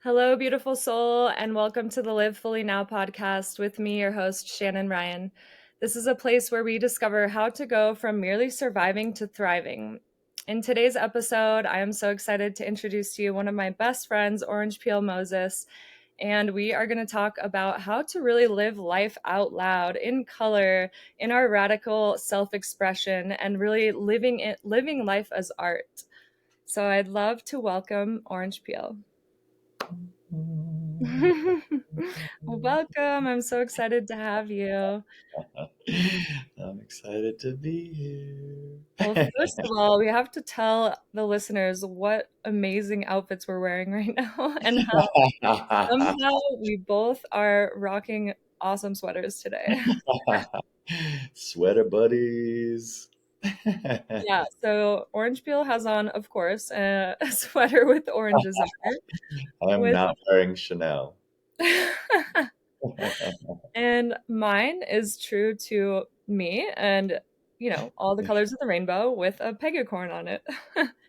Hello, beautiful soul, and welcome to the Live Fully Now podcast with me, your host, Shannon Ryan. This is a place where we discover how to go from merely surviving to thriving. In today's episode, I am so excited to introduce to you one of my best friends, Orange Peel Moses, and we are going to talk about how to really live life out loud in color, in our radical self-expression, and really living life as art. So I'd love to welcome Orange Peel. Welcome. I'm so excited to have you. I'm excited to be Well, here. first of all, we have to tell the listeners what amazing outfits we're wearing right now and how somehow we both are rocking awesome sweaters today. Sweater buddies. Yeah, so Orange Peel has on, of course, a sweater with oranges on it I'm with not wearing Chanel. and mine is true to me and all the colors of the rainbow with a pegacorn on it.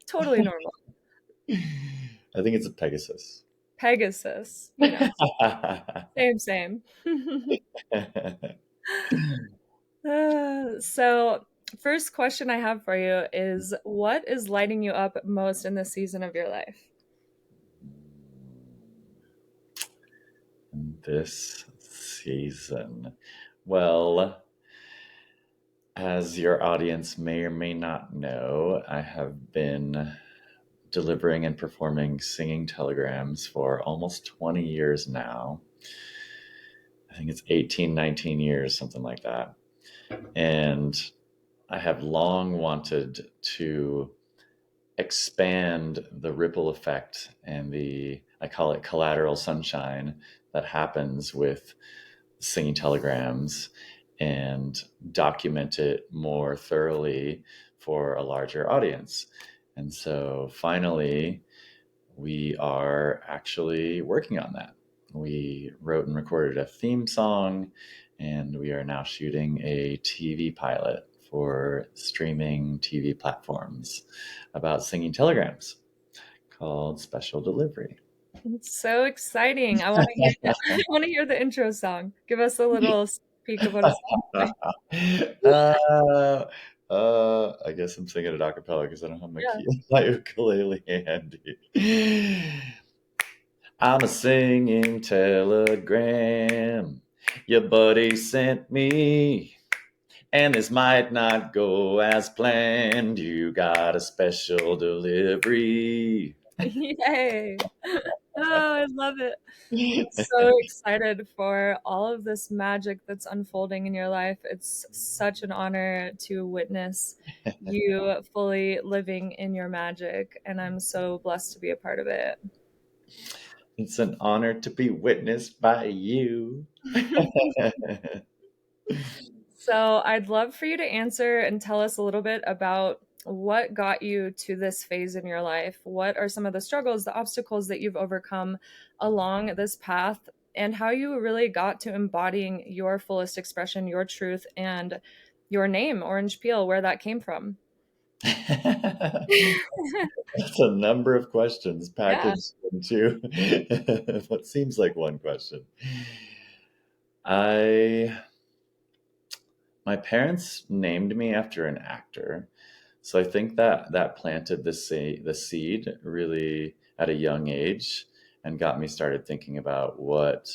Totally normal. I think it's a Pegasus. Pegasus, same, same. So, first question I have for you is what is lighting you up most in this season of your life? This season. Well, as your audience may or may not know, I have been delivering and performing singing telegrams for almost 20 years now. I think it's 18, 19 years, something like that. And I have long wanted to expand the ripple effect and I call it collateral sunshine that happens with singing telegrams and document it more thoroughly for a larger audience. And so finally, we are actually working on that. We wrote and recorded a theme song, and we are now shooting a TV pilot for streaming TV platforms about singing telegrams called Special Delivery. It's so exciting. I want to hear I want to hear the intro song. Give us a little sneak peek of what it sounds like. uh, I guess I'm singing it a cappella because I don't have Yeah. my ukulele handy. I'm a singing telegram your buddy sent me, and this might not go as planned. You got a special delivery. Yay. Oh, I love it. I'm so excited for all of this magic that's unfolding in your life. It's such an honor to witness you fully living in your magic, and I'm so blessed to be a part of it. It's an honor to be witnessed by you. So, I'd love for you to answer and tell us a little bit about what got you to this phase in your life. What are some of the struggles, the obstacles that you've overcome along this path, and how you really got to embodying your fullest expression, your truth, and your name, Orange Peel, where that came from? That's a number of questions Yeah. packaged into what seems like one question. I My parents named me after an actor, so I think that planted the seed really at a young age and got me started thinking about what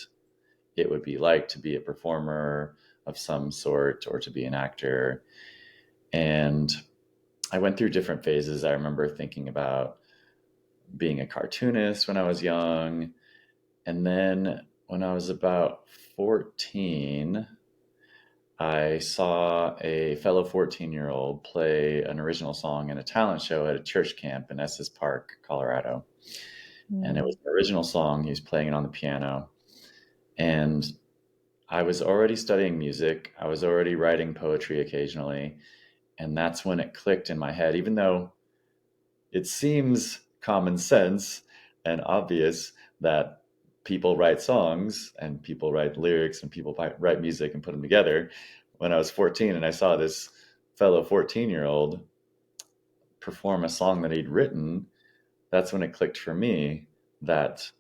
it would be like to be a performer of some sort or to be an actor. And I went through different phases. I remember thinking about being a cartoonist when I was young. And then when I was about 14, I saw a fellow 14-year-old play an original song in a talent show at a church camp in Estes Park, Colorado. And it Mm. was an original song. He was playing it on the piano. And I was already studying music. I was already writing poetry occasionally. And that's when it clicked in my head, even though it seems common sense and obvious that people write songs and people write lyrics and people write music and put them together. When I was 14 and I saw this fellow 14-year-old perform a song that he'd written, that's when it clicked for me that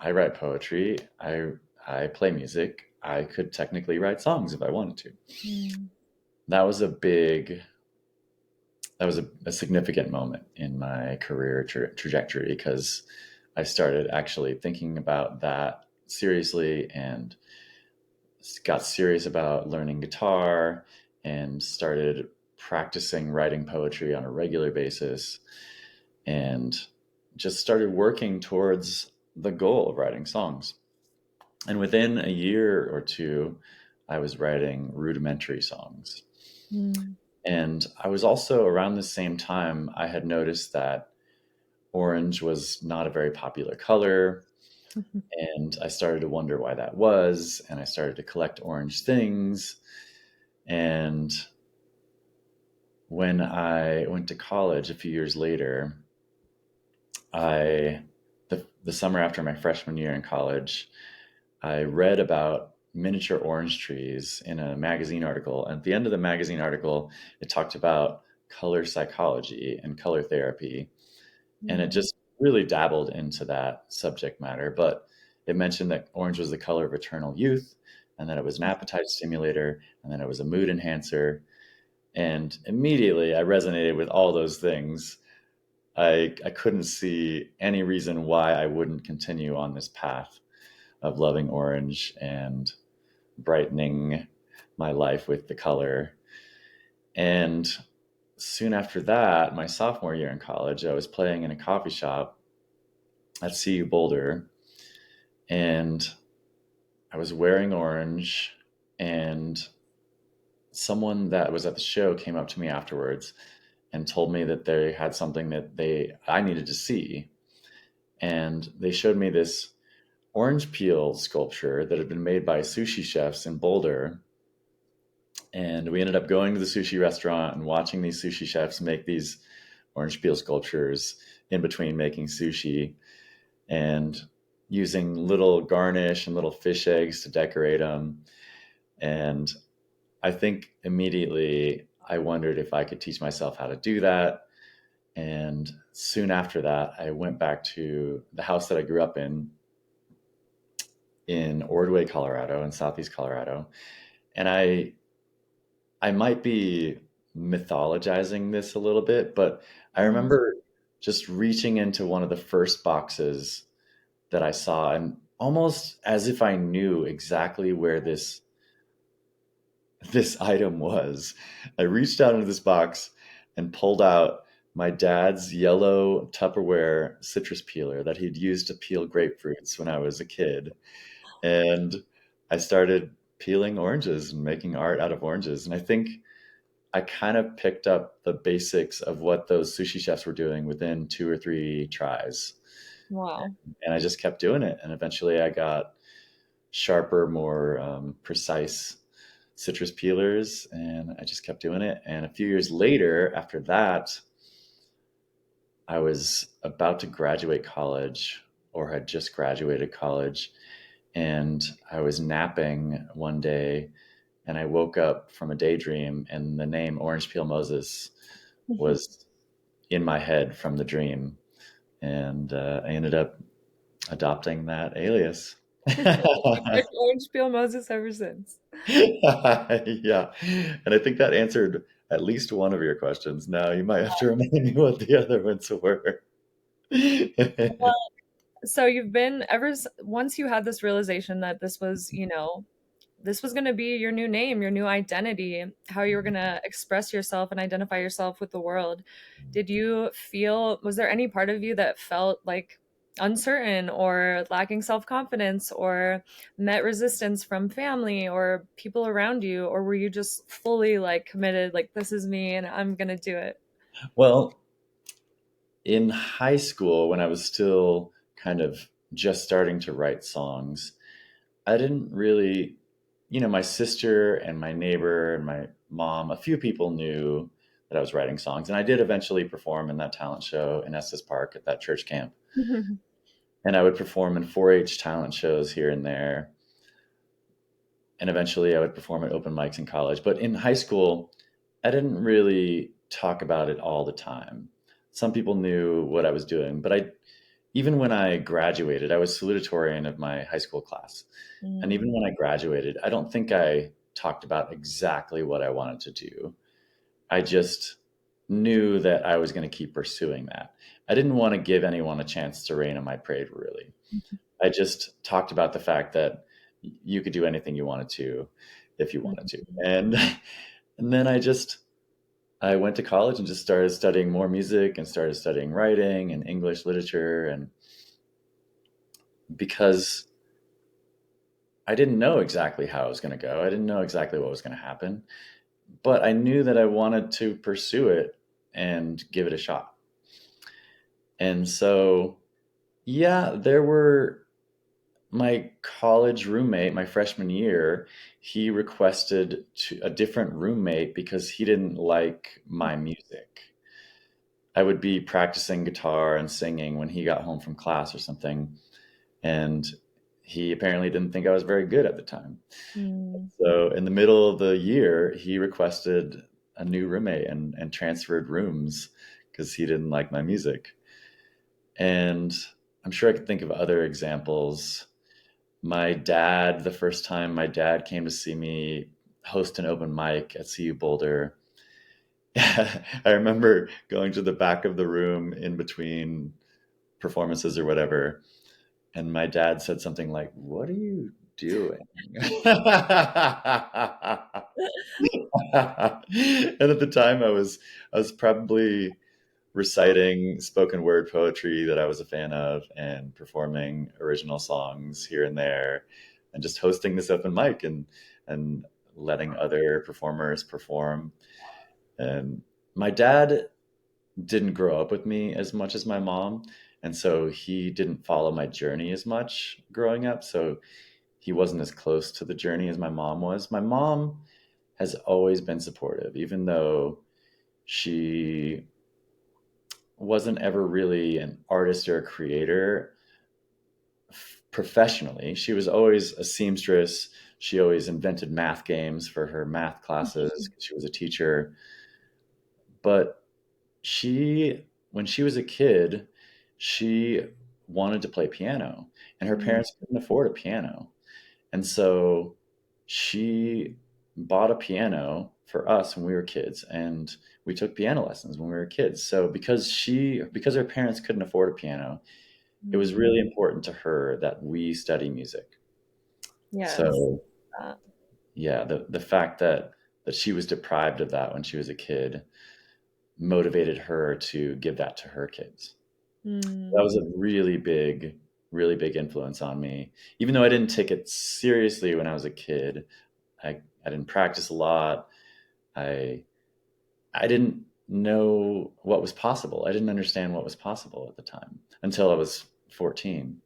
I write poetry. I play music. I could technically write songs if I wanted to. Mm. That was a big that was a significant moment in my career trajectory because I started actually thinking about that seriously and got serious about learning guitar and started practicing writing poetry on a regular basis and just started working towards the goal of writing songs. And within a year or two, I was writing rudimentary songs. Mm. And I was also around the same time, I had noticed that orange was not a very popular color. And I started to wonder why that was. And I started to collect orange things. And when I went to college a few years later, I, the summer after my freshman year in college, I read about miniature orange trees in a magazine article. And at the end of the magazine article, it talked about color psychology and color therapy. And it Mm. just really dabbled into that subject matter. But it mentioned that orange was the color of eternal youth, and that it was an appetite stimulator, and that it was a mood enhancer. And immediately I resonated with all those things. I couldn't see any reason why I wouldn't continue on this path of loving orange and brightening my life with the color. And soon after that, my sophomore year in college, I was playing in a coffee shop at CU Boulder, and I was wearing orange, and someone that was at the show came up to me afterwards and told me that they had something that they I needed to see. And they showed me this orange peel sculpture that had been made by sushi chefs in Boulder. And we ended up going to the sushi restaurant and watching these sushi chefs make these orange peel sculptures in between making sushi and using little garnish and little fish eggs to decorate them. And I think immediately I wondered if I could teach myself how to do that. And soon after that, I went back to the house that I grew up in Ordway, Colorado, in Southeast Colorado. And I might be mythologizing this a little bit, but I Mm. remember just reaching into one of the first boxes that I saw and almost as if I knew exactly where this item was. I reached out into this box and pulled out my dad's yellow Tupperware citrus peeler that he'd used to peel grapefruits when I was a kid. And I started peeling oranges and making art out of oranges. And I think I kind of picked up the basics of what those sushi chefs were doing within 2 or 3 tries. Wow. And I just kept doing it. And eventually I got sharper, more precise citrus peelers, and I just kept doing it. And a few years later, after that, I was about to graduate college or had just graduated college, and I was napping one day, and I woke up from a daydream, and the name Orange Peel Moses was in my head from the dream, and I ended up adopting that alias. Like orange peel Moses ever since. Yeah. And I think that answered at least one of your questions. Now you might have to remind me what the other ones were. So you've been once you had this realization that this was, this was going to be your new name, your new identity, how you were going to express yourself and identify yourself with the world. Did you feel, was there any part of you that felt like uncertain or lacking self-confidence or met resistance from family or people around you? Or were you just fully like committed, like, this is me and I'm going to do it? Well, in high school, when I was still kind of just starting to write songs, I didn't really, my sister and my neighbor and my mom, a few people knew that I was writing songs. And I did eventually perform in that talent show in Estes Park at that church camp. And I would perform in 4-H talent shows here and there. And eventually I would perform at open mics in college. But in high school, I didn't really talk about it all the time. Some people knew what I was doing, but even when I graduated, I was salutatorian of my high school class. And Mm, even when I graduated, I don't think I talked about exactly what I wanted to do. I just knew that I was going to keep pursuing that. I didn't want to give anyone a chance to rain on my parade, really. I just talked about the fact that you could do anything you wanted to if you wanted to. mm, And then I went to college and just started studying more music and started studying writing and English literature, and because I didn't know exactly how it was going to go. I didn't know exactly what was going to happen, but I knew that I wanted to pursue it and give it a shot. And so, yeah, there were my college roommate, my freshman year, he requested a different roommate because he didn't like my music. I would be practicing guitar and singing when he got home from class or something, and he apparently didn't think I was very good at the time. mm, So in the middle of the year, he requested a new roommate and transferred rooms because he didn't like my music. And I'm sure I could think of other examples. My dad, the first time my dad came to see me host an open mic at CU Boulder, I remember going to the back of the room in between performances or whatever, and my dad said something like, "What are you doing?" And at the time, I was probably reciting spoken word poetry that I was a fan of and performing original songs here and there, and just hosting this open mic and letting other performers perform. And my dad didn't grow up with me as much as my mom, and so he didn't follow my journey as much growing up. So he wasn't as close to the journey as my mom was. My mom has always been supportive, even though she wasn't ever really an artist or a creator professionally. She was always a seamstress. She always invented math games for her math classes 'cause she was a teacher. But when she was a kid, she wanted to play piano, and her mm, parents couldn't afford a piano. And so she bought a piano for us when we were kids, and we took piano lessons when we were kids. So because her parents couldn't afford a piano, it was mm. really important to her that we study music. Yes. So yeah, the fact that she was deprived of that when she was a kid motivated her to give that to her kids. That Mm, was a really big influence on me. Even though I didn't take it seriously when I was a kid, I didn't practice a lot. I I didn't know what was possible. I didn't understand what was possible at the time until I was 14.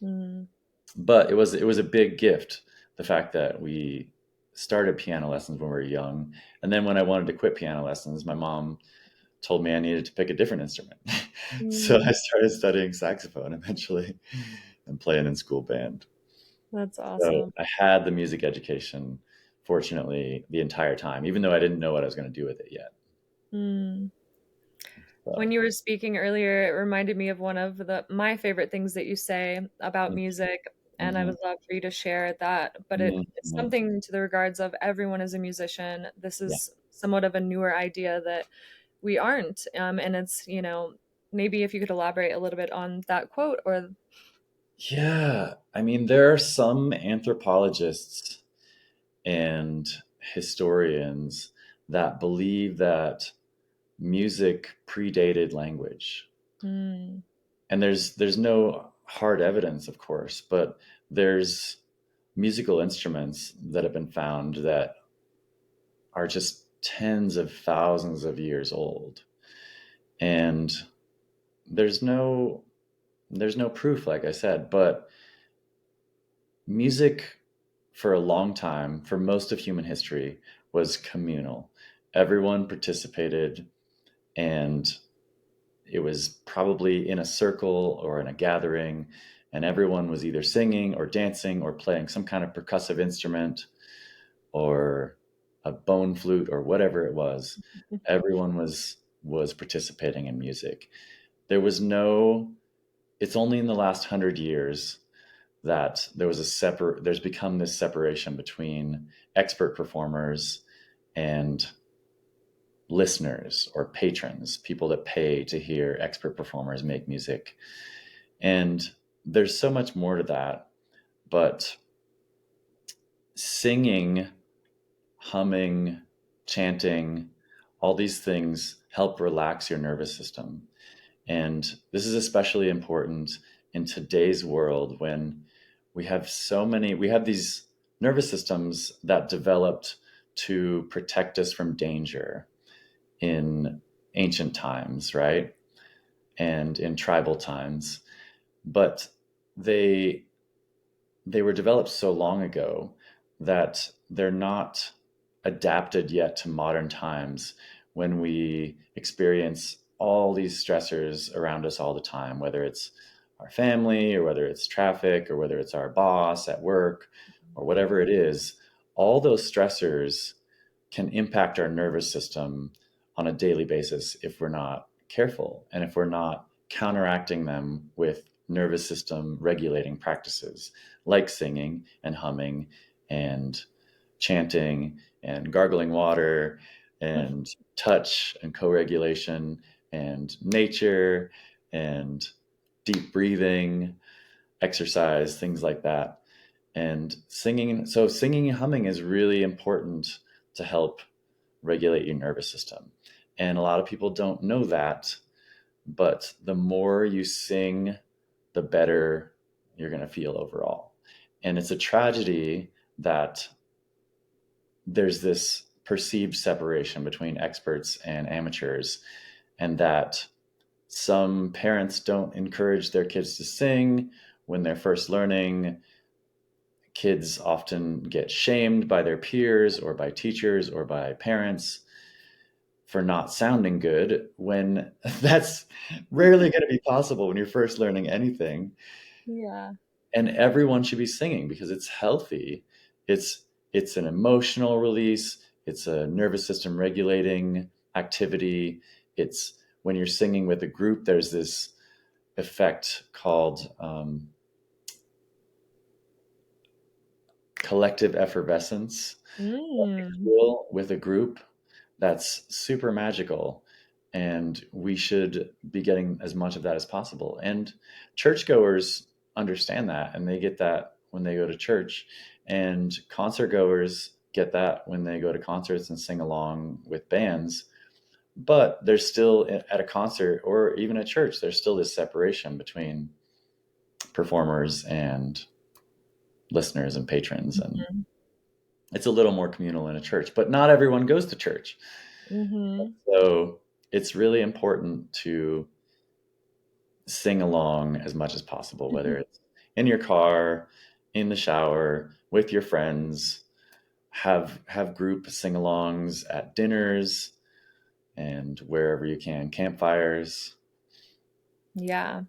mm, But it was a big gift, the fact that we started piano lessons when we were young. And then when I wanted to quit piano lessons, my mom told me I needed to pick a different instrument. So I mm. started studying saxophone eventually and playing in school band. That's So awesome. I had the music education, fortunately, the entire time, even though I didn't know what I was going to do with it yet. Mm. When So, you were speaking earlier, it reminded me of one of my favorite things that you say about music, and I mhm, would love for you to share that. But it's mhm, something to the regards of everyone is a musician. This yeah. is somewhat of a newer idea that we aren't, and it's maybe if you could elaborate a little bit on that quote or Yeah. I mean, there are some anthropologists and historians that believe that music predated language. mm, And there's no hard evidence, of course, but there's musical instruments that have been found that are just tens of thousands of years old. And there's no there's no proof, like I said, but music for a long time, for most of human history, was communal. Everyone participated, and it was probably in a circle or in a gathering, and everyone was either singing or dancing or playing some kind of percussive instrument or a bone flute or whatever it was. Everyone was participating in music. There was no it's only in the last 100 years that there's become this separation between expert performers and listeners or patrons, people that pay to hear expert performers make music. And there's so much more to that, but singing, humming, chanting, all these things help relax your nervous system. And this is especially important in today's world when we have these nervous systems that developed to protect us from danger in ancient times, right? And in tribal times. But they they were developed so long ago that they're not adapted yet to modern times when we experience all these stressors around us all the time, whether it's our family or whether it's traffic or whether it's our boss at work or whatever it is. All those stressors can impact our nervous system on a daily basis if we're not careful and if we're not counteracting them with nervous system regulating practices like singing and humming and chanting and gargling water and touch and co-regulation and nature and deep breathing, exercise, things like that. And singing and humming is really important to help regulate your nervous system. And a lot of people don't know that, but the more you sing, the better you're going to feel overall. And it's a tragedy that there's this perceived separation between experts and amateurs, and that some parents don't encourage their kids to sing when they're first learning. Kids often get shamed by their peers or by teachers or by parents for not sounding good when that's rarely going to be possible when you're first learning anything. Yeah. And everyone should be singing because it's healthy. It's an emotional release, it's a nervous system regulating activity. It's when you're singing with a group, there's this effect called collective effervescence that you Mm. feel with a group. That's super magical, and we should be getting as much of that as possible. And churchgoers understand that, and they get that when they go to church, and concert goers get that when they go to concerts and sing along with bands. But there's still at a concert or even at church, there's still this separation between performers and listeners and patrons, and Mhm. it's a little more communal in a church, but not everyone goes to church. Mhm. So it's really important to sing along as much as possible, whether it's in your car, in the shower, with your friends. Have group sing-alongs at dinners and wherever you can, campfires. Yeah.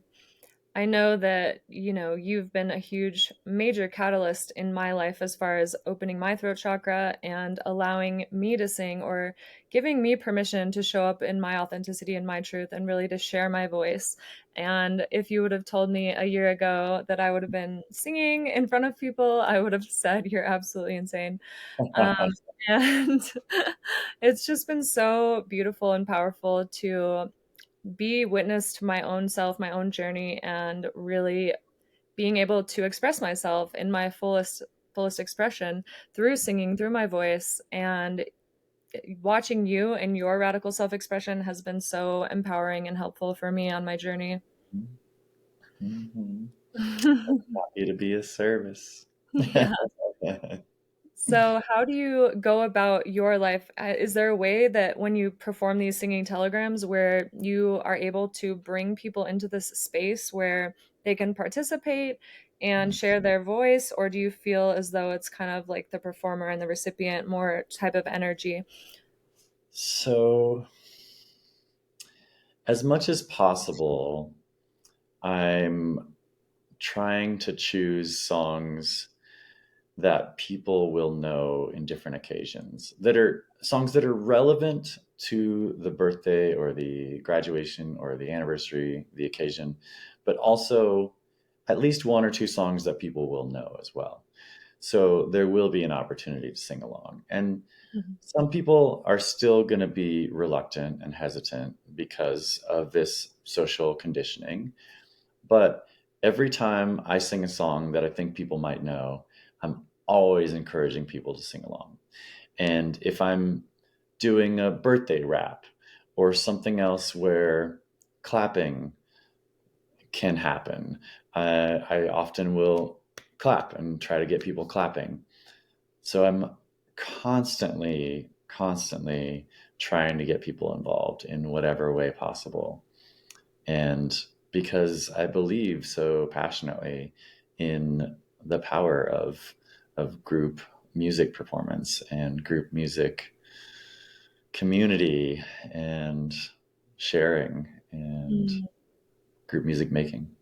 I know that, you've been a huge, major catalyst in my life as far as opening my throat chakra and allowing me to sing or giving me permission to show up in my authenticity and my truth and really to share my voice. And if you would have told me a year ago that I would have been singing in front of people, I would have said, "You're absolutely insane." Um, and it's just been so beautiful and powerful to be witness to my own self, my own journey, and really being able to express myself in my fullest expression through singing, through my voice, and watching you and your radical self-expression has been so empowering and helpful for me on my journey. Mhm. Happy to be of service. Yeah. So, how do you go about your life? Is there a way that when you perform these singing telegrams where you are able to bring people into this space where they can participate and share their voice, or do you feel as though it's kind of like the performer and the recipient, more type of energy? So, as much as possible, I'm trying to choose songs that people will know in different occasions, that are songs that are relevant to the birthday or the graduation or the anniversary, the occasion, but also at least one or two songs that people will know as well. So there will be an opportunity to sing along. And Mhm. some people are still going to be reluctant and hesitant because of this social conditioning. But every time I sing a song that I think people might know, I'm always encouraging people to sing along. And if I'm doing a birthday rap or something else where clapping can happen, I often will clap and try to get people clapping. So I'm constantly trying to get people involved in whatever way possible. And because I believe so passionately in the power of group music performance and group music community and sharing and Mm. group music making.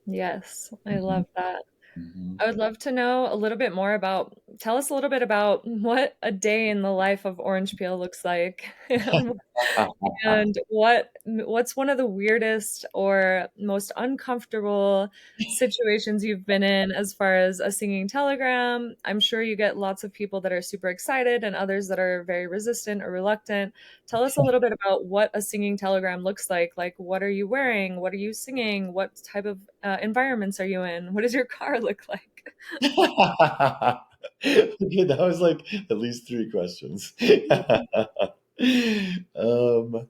Yes, I Mhm, love that. mhm. I would love to know a little bit more about tell us a little bit about what a day in the life of orange peel looks like. And what's one of the weirdest or most uncomfortable situations you've been in as far as a singing telegram? I'm sure you get lots of people that are super excited and others that are very resistant or reluctant. Tell us a little bit about what a singing telegram looks like. Like, what are you wearing? What are you singing? What type of environments are you in? What does your car look like? Okay, that was like at least three questions. um,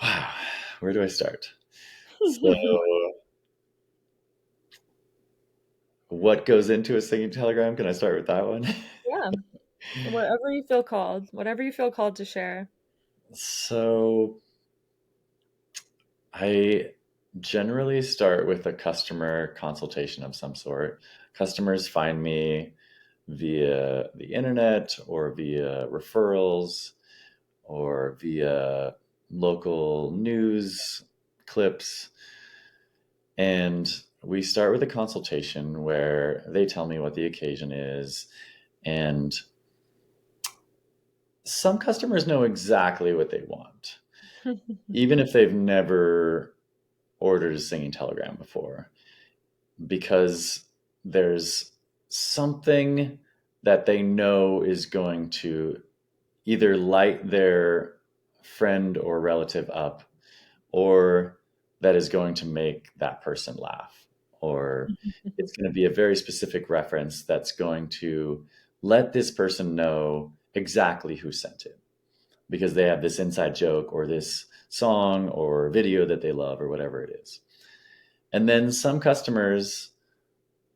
wow, where do I start? So, what goes into a singing telegram? Can I start with that one? Yeah, whatever you feel called, whatever you feel called to share. So, I generally start with a customer consultation of some sort. Customers find me via the internet or via referrals or via local news clips. And we start with a consultation where they tell me what the occasion is. And some customers know exactly what they want, even if they've never ordered a singing telegram before, because there's something that they know is going to either light their friend or relative up, or that is going to make that person laugh, or it's going to be a very specific reference that's going to let this person know exactly who sent it because they have this inside joke or this song or video that they love or whatever it is. And then some customers,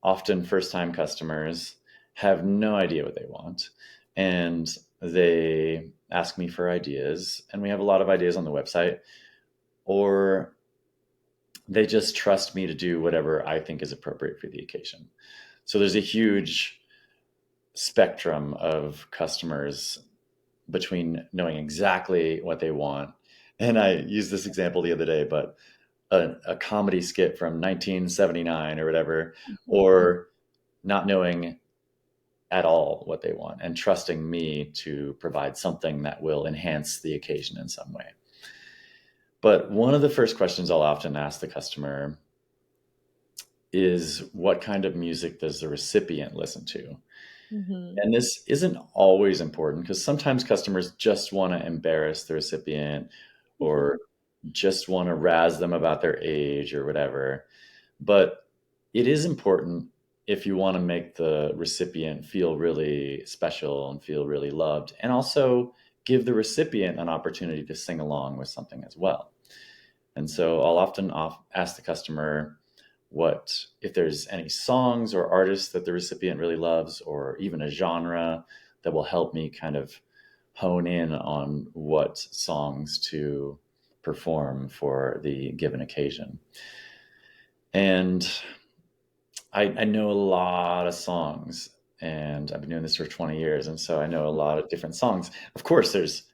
often first time customers, have no idea what they want. And they ask me for ideas. And we have a lot of ideas on the website. Or they just trust me to do whatever I think is appropriate for the occasion. So there's a huge spectrum of customers between knowing exactly what they want. And I used this example the other day, but a comedy skit from 1979 or whatever, or not knowing at all what they want and trusting me to provide something that will enhance the occasion in some way. But one of the first questions I'll often ask the customer is, what kind of music does the recipient listen to? Mhm. And this isn't always important because sometimes customers just want to embarrass the recipient or just want to razz them about their age or whatever. But it is important if you want to make the recipient feel really special and feel really loved, and also give the recipient an opportunity to sing along with something as well. And so I'll often ask the customer what if there's any songs or artists that the recipient really loves, or even a genre that will help me kind of hone in on what songs to perform for the given occasion. And I know a lot of songs, and I've been doing this for 20 years, and so I know a lot of different songs. Of course, there's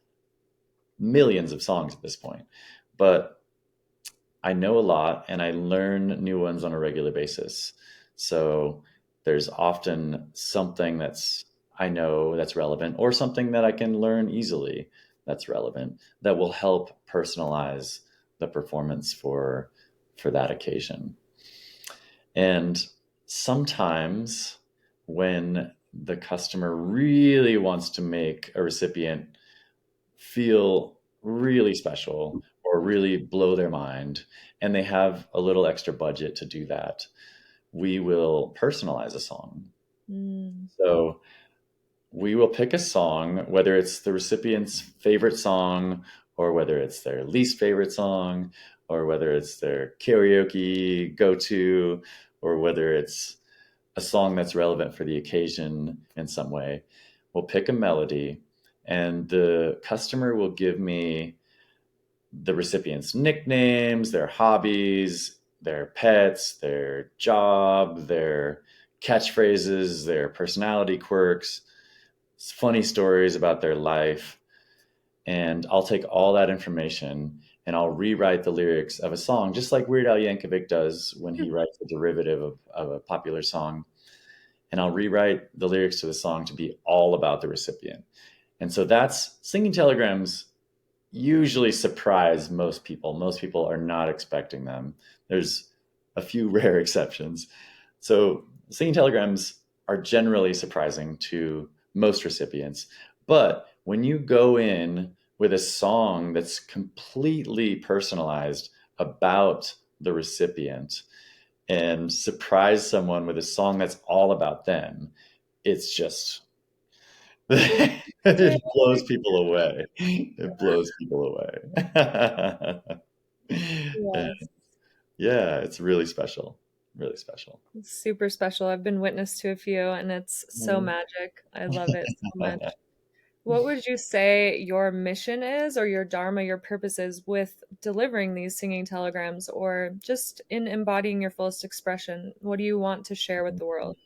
millions of songs at this point, but I know a lot and I learn new ones on a regular basis. So there's often something that's I know that's relevant, or something that I can learn easily that's relevant, that will help personalize the performance for that occasion. And sometimes when the customer really wants to make a recipient feel really special or really blow their mind, and they have a little extra budget to do that, we will personalize a song. Mm. So we will pick a song, whether it's the recipient's favorite song, or whether it's their least favorite song, or whether it's their karaoke go to, or whether it's a song that's relevant for the occasion in some way. We'll pick a melody, and the customer will give me the recipient's nicknames, their hobbies, their pets, their job, their catchphrases, their personality quirks, funny stories about their life. And I'll take all that information and I'll rewrite the lyrics of a song, just like Weird Al Yankovic does when he writes a derivative of a popular song. And I'll rewrite the lyrics to the song to be all about the recipient. And so that's singing telegrams usually surprise most people. Most people are not expecting them. There's a few rare exceptions. So singing telegrams are generally surprising to most recipients. But when you go in with a song that's completely personalized about the recipient and surprise someone with a song that's all about them, it's just it blows people away. It blows people away. And Yes. yeah, it's really special. Really special. It's super special. I've been witness to a few and it's so Mm. magic. I love it so much. What would you say your mission is, or your dharma, your purpose is with delivering these singing telegrams, or just in embodying your fullest expression? What do you want to share with the world?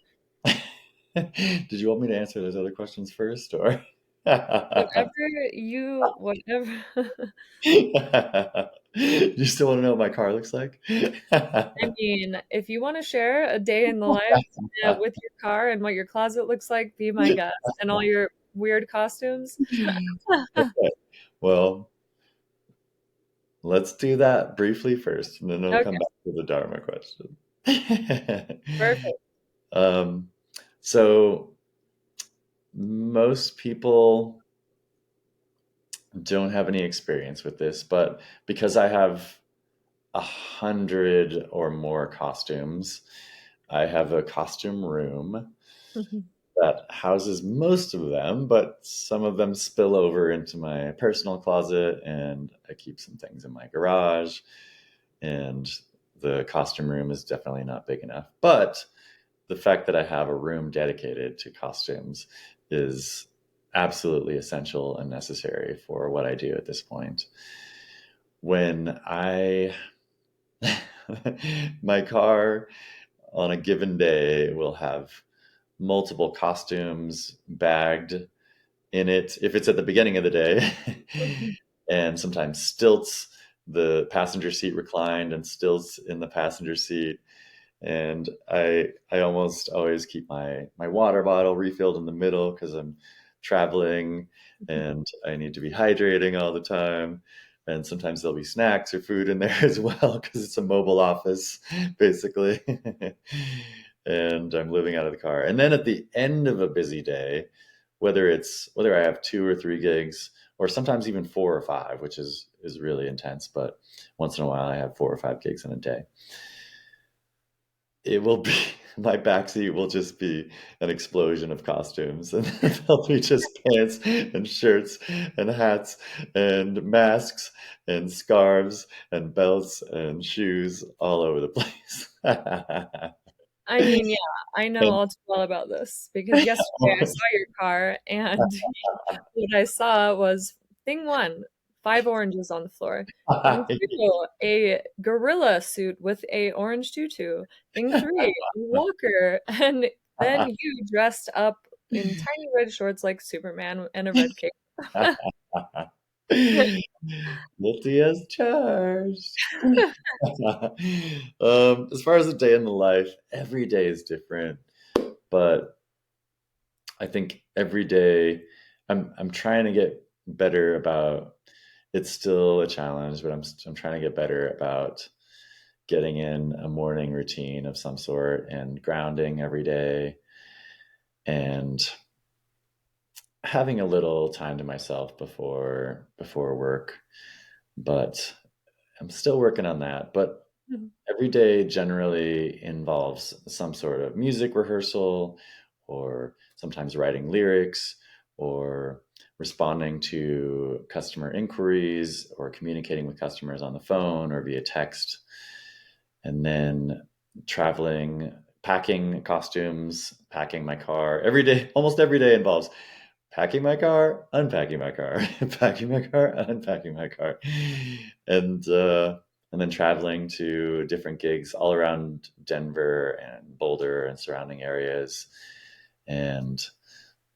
Did you want me to answer those other questions first, or? Whatever. You still want to know what my car looks like? I mean, if you want to share a day in the life with your car and what your closet looks like, be my guest. And all your weird costumes. Okay. Well, let's do that briefly first, and then we'll come Okay, back to the Dharma question. perfect. um, so most people don't have any experience with this, but because I have 100 or more costumes, I have a costume room that houses most of them, but some of them spill over into my personal closet, and I keep some things in my garage. And the costume room is definitely not big enough. But the fact that I have a room dedicated to costumes is absolutely essential and necessary for what I do at this point. When I, my car on a given day will have multiple costumes bagged in it if it's at the beginning of the day, and sometimes stilts, the passenger seat reclined and stilts in the passenger seat. And I almost always keep my water bottle refilled in the middle because I'm traveling and I need to be hydrating all the time. And sometimes there'll be snacks or food in there as well because it's a mobile office, basically. And I'm living out of the car. And then at the end of a busy day, whether I have 2 or 3 gigs, or sometimes even 4 or 5, which is really intense, but once in a while I have 4 or 5 gigs in a day, it will be my backseat will just be an explosion of costumes, and there'll be just pants and shirts and hats and masks and scarves and belts and shoes all over the place. I mean, yeah, I know And all too well about this because yesterday I saw your car and what I saw was thing one, 5 oranges on the floor. Thing two, a gorilla suit with a orange tutu. Thing three, a walker, and then you dressed up in tiny red shorts like Superman and a red cape. guilty as charged. As far as a day in the life, every day is different. But I think every day I'm trying to get better about. It's still a challenge, but I'm trying to get better about getting in a morning routine of some sort and grounding every day and having a little time to myself before work. But I'm still working on that. But Mhm. every day generally involves some sort of music rehearsal or sometimes writing lyrics or responding to customer inquiries or communicating with customers on the phone or via text, and then traveling, packing costumes, packing my car. Every day, almost every day involves packing my car, unpacking my car, packing my car, unpacking my car, and uh, and then traveling to different gigs all around Denver and Boulder and surrounding areas. And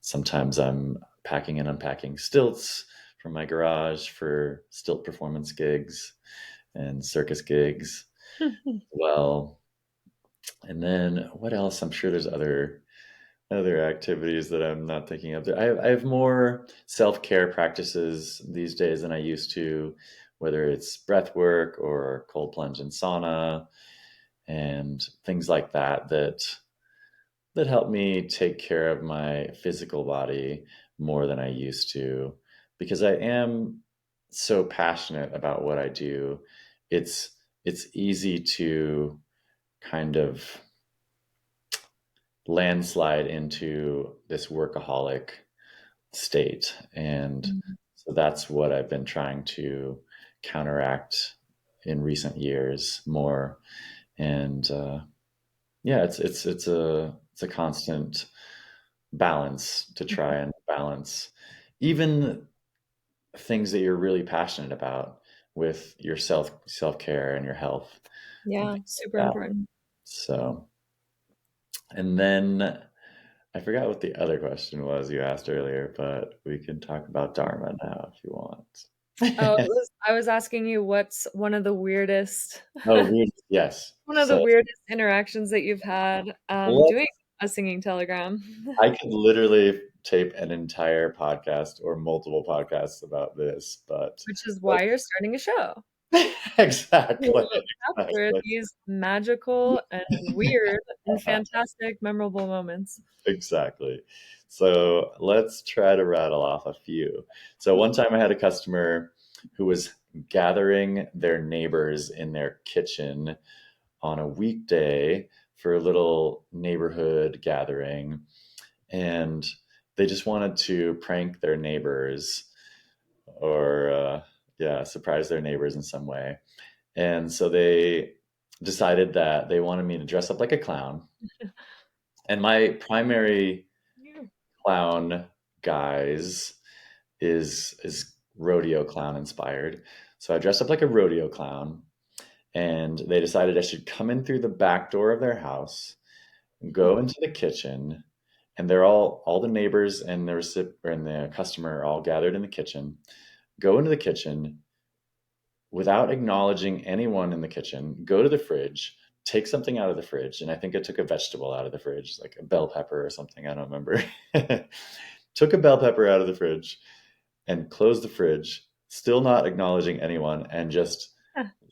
sometimes I'm packing and unpacking stilts from my garage for stilt performance gigs and circus gigs. Well, and then what else? I'm sure there's other activities that I'm not thinking of. I have more self care practices these days than I used to, whether it's breath work or cold plunge and sauna and things like that help me take care of my physical body more than I used to, because I am so passionate about what I do. It's it's easy to kind of landslide into this workaholic state. And so that's what I've been trying to counteract in recent years more. And yeah, it's a constant balance to try and balance even things that you're really passionate about with your self care and your health and Yeah, things like super that. important. So, and then I forgot what the other question was you asked earlier, but we can talk about Dharma now if you Oh, want. I was asking you what's one of the weirdest Oh, weird. Yes. one of the So weirdest interactions that you've had, doing let's, a singing telegram, I could literally tape an entire podcast or multiple podcasts about this, but which is why you're let's, starting a show. exactly, To capture exactly, these magical and weird and fantastic memorable moments. exactly. So let's try to rattle off a few. So one time I had a customer who was gathering their neighbors in their kitchen on a weekday for a little neighborhood gathering, and they just wanted to prank their neighbors or yeah, surprise their neighbors in some way. And so they decided that they wanted me to dress up like a clown. And my primary Yeah. clown guise is rodeo clown inspired. So I dressed up like a rodeo clown, and they decided I should come in through the back door of their house, go into the kitchen, and they're all the neighbors and and the customer are all gathered in the kitchen. Go into the kitchen without acknowledging anyone in the kitchen. Go to the fridge, take something out of the fridge, and I think I took a vegetable out of the fridge, like a bell pepper or something. I don't remember. Took a bell pepper out of the fridge and closed the fridge, still not acknowledging anyone, and just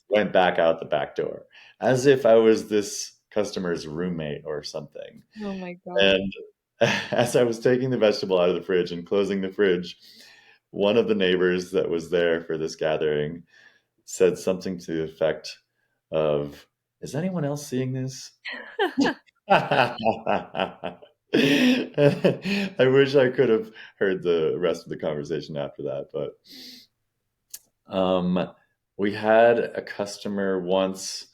went back out the back door as if I was this customer's roommate or something. Oh my God. And as I was taking the vegetable out of the fridge and closing the fridge, one of the neighbors that was there for this gathering said something to the effect of, "Is anyone else seeing this?" I wish I could have heard the rest of the conversation after that, but um, we had a customer once,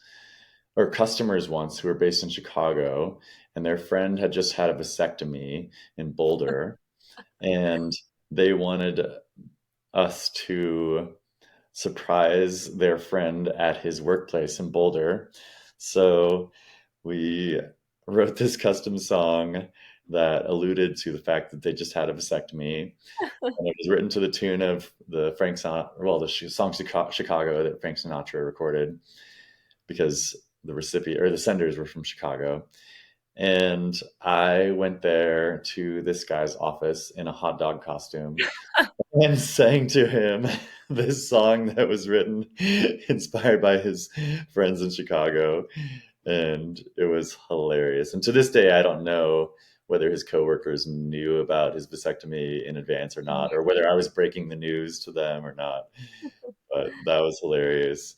or customers once, who were based in Chicago, and their friend had just had a vasectomy in Boulder, and they wanted us to surprise their friend at his workplace in Boulder. So we wrote this custom song that alluded to the fact that they just had a vasectomy. And it was written to the tune of the Frank Sinatra, well, the song Chicago that Frank Sinatra recorded, because the recipient or the senders were from Chicago. And I went there to this guy's office in a hot dog costume and sang to him this song that was written inspired by his friends in Chicago. And it was hilarious. And to this day, I don't know whether his coworkers knew about his vasectomy in advance or not, or whether I was breaking the news to them or not. But that was hilarious.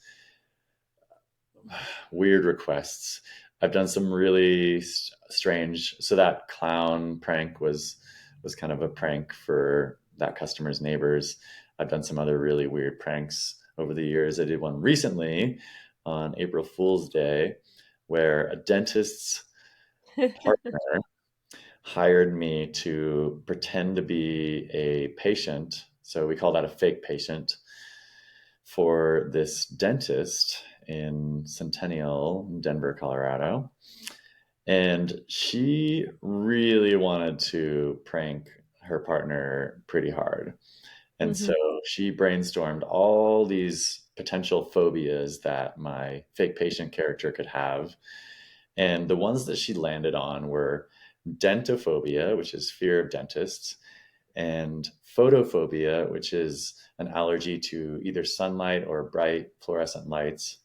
Weird requests. I've done some really strange. So that clown prank was kind of a prank for that customer's neighbors. I've done some other really weird pranks over the years. I did one recently on April Fool's Day where a dentist's partner hired me to pretend to be a patient. So we call that a fake patient for this dentist in Centennial, Denver, Colorado. And she really wanted to prank her partner pretty hard. And so Mhm. she brainstormed all these potential phobias that my fake patient character could have. And the ones that she landed on were dentophobia, which is fear of dentists, and photophobia, which is an allergy to either sunlight or bright fluorescent lights,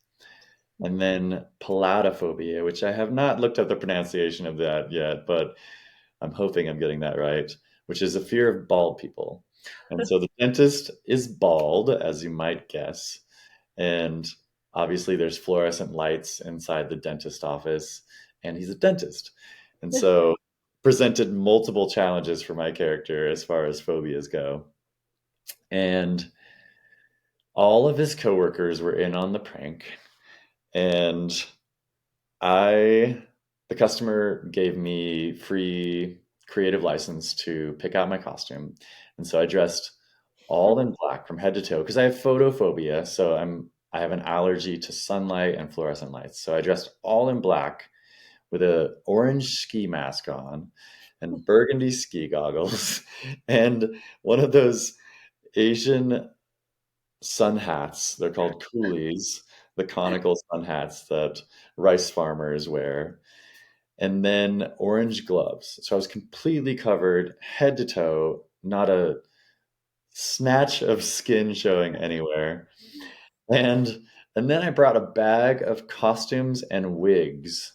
and then palatophobia, which I have not looked up the pronunciation of that yet, but I'm hoping I'm getting that right, which is a fear of bald people. And so the dentist is bald, as you might guess. And obviously, there's fluorescent lights inside the dentist office, and he's a dentist. And so presented multiple challenges for my character as far as phobias go. And all of his coworkers were in on the prank. And I, the customer gave me free creative license to pick out my costume. And so I dressed all in black from head to toe because I have photophobia. So I have an allergy to sunlight and fluorescent lights. So I dressed all in black with a orange ski mask on and burgundy ski goggles and one of those Asian sun hats. They're called coolies, the conical sun hats that rice farmers wear, and then orange gloves. So I was completely covered head to toe, not a snatch of skin showing anywhere. And and then I brought a bag of costumes and wigs